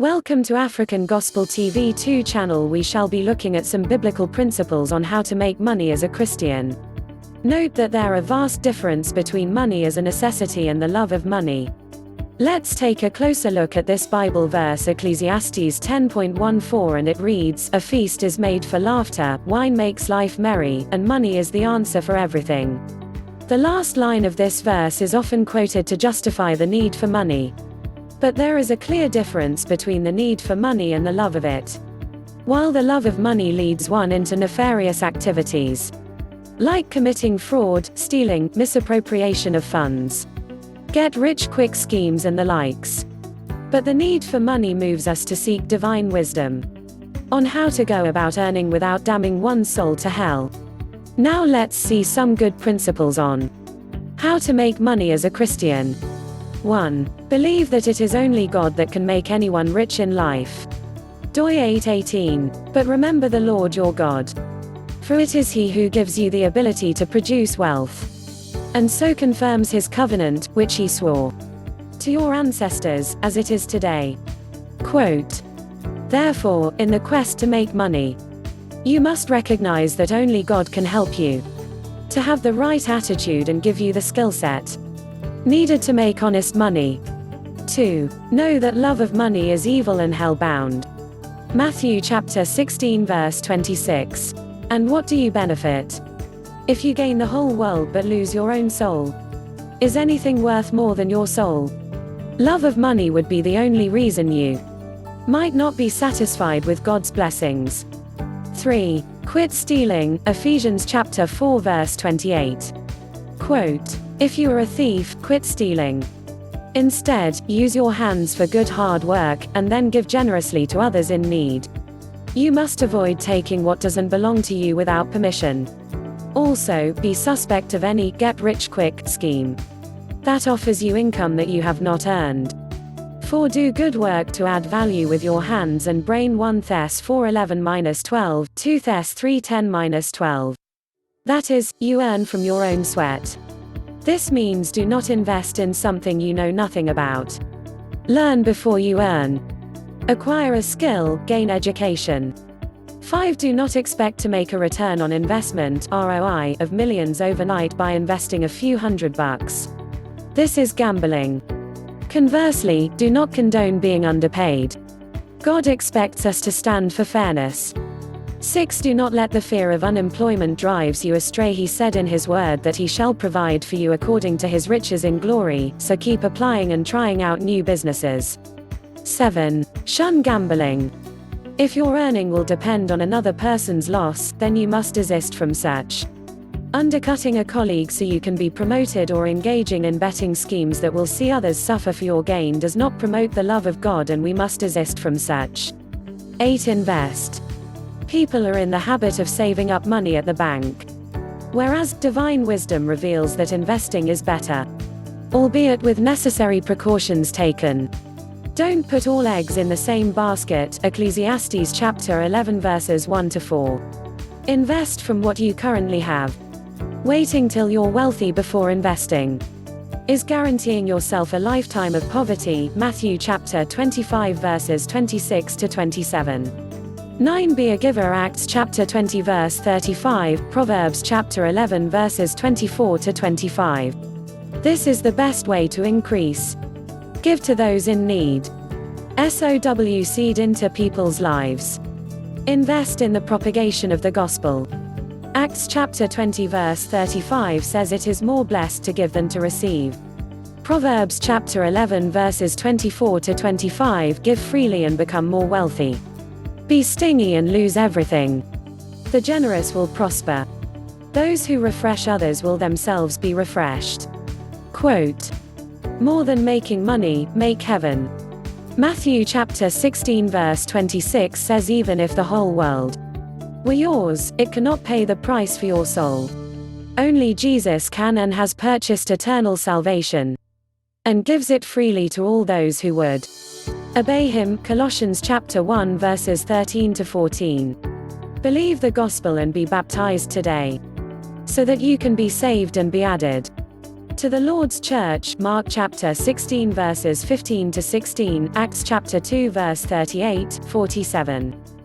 Welcome to African Gospel TV 2 channel. We shall be looking at some biblical principles on how to make money as a Christian. Note that there are vast difference between money as a necessity and the love of money. Let's take a closer look at this Bible verse, Ecclesiastes 10.14, and it reads, "A feast is made for laughter, wine makes life merry, and money is the answer for everything." The last line of this verse is often quoted to justify the need for money. But there is a clear difference between the need for money and the love of it. While the love of money leads one into nefarious activities, like committing fraud, stealing, misappropriation of funds, get-rich-quick schemes and the likes. But the need for money moves us to seek divine wisdom on how to go about earning without damning one's soul to hell. Now let's see some good principles on how to make money as a Christian. 1. Believe that it is only God that can make anyone rich in life. Doi 8:18. But remember the Lord your God, for it is He who gives you the ability to produce wealth, and so confirms His covenant, which He swore to your ancestors, as it is today. Quote, "Therefore, in the quest to make money, you must recognize that only God can help you to have the right attitude and give you the skill set needed to make honest money." 2. Know that love of money is evil and hell-bound. Matthew chapter 16 verse 26. And what do you benefit if you gain the whole world but lose your own soul? Is anything worth more than your soul? Love of money would be the only reason you might not be satisfied with God's blessings. 3. Quit stealing. Ephesians chapter 4 verse 28. Quote, "If you are a thief, quit stealing. Instead, use your hands for good hard work, and then give generously to others in need." You must avoid taking what doesn't belong to you without permission. Also, be suspect of any get-rich-quick scheme that offers you income that you have not earned. 4. Do good work to add value with your hands and brain. 1 Thess 4:11-12, 2 Thess 3:10-12. That is, you earn from your own sweat. This means do not invest in something you know nothing about. Learn before you earn. Acquire a skill, gain education. 5. Do not expect to make a return on investment (ROI) of millions overnight by investing a few $100. This is gambling. Conversely, do not condone being underpaid. God expects us to stand for fairness. 6. Do not let the fear of unemployment drives you astray. He said in His word that He shall provide for you according to His riches in glory, so keep applying and trying out new businesses. 7. Shun gambling. If your earning will depend on another person's loss, then you must desist from such. Undercutting a colleague so you can be promoted or engaging in betting schemes that will see others suffer for your gain does not promote the love of God, and we must desist from such. 8. Invest. People are in the habit of saving up money at the bank, whereas divine wisdom reveals that investing is better, albeit with necessary precautions taken. Don't put all eggs in the same basket. Ecclesiastes chapter 11 verses 1-4. Invest from what you currently have. Waiting till you're wealthy before investing is guaranteeing yourself a lifetime of poverty. Matthew chapter 25 verses 26-27. 9. Be a giver. Acts chapter 20 verse 35, Proverbs chapter 11 verses 24-25. This is the best way to increase. Give to those in need. SOW seed into people's lives. Invest in the propagation of the gospel. Acts chapter 20 verse 35 says it is more blessed to give than to receive. Proverbs chapter 11 verses 24-25 Give freely and become more wealthy. Be stingy and lose everything. The generous will prosper. Those who refresh others will themselves be refreshed. Quote, "More than making money, make heaven." Matthew chapter 16 verse 26 says even if the whole world were yours, it cannot pay the price for your soul. Only Jesus can and has purchased eternal salvation, and gives it freely to all those who would obey Him. Colossians chapter 1 verses 13-14. Believe the gospel and be baptized today, so that you can be saved and be added To the Lord's Church, Mark chapter 16 verses 15 to 16, Acts chapter 2 verse 38, 47.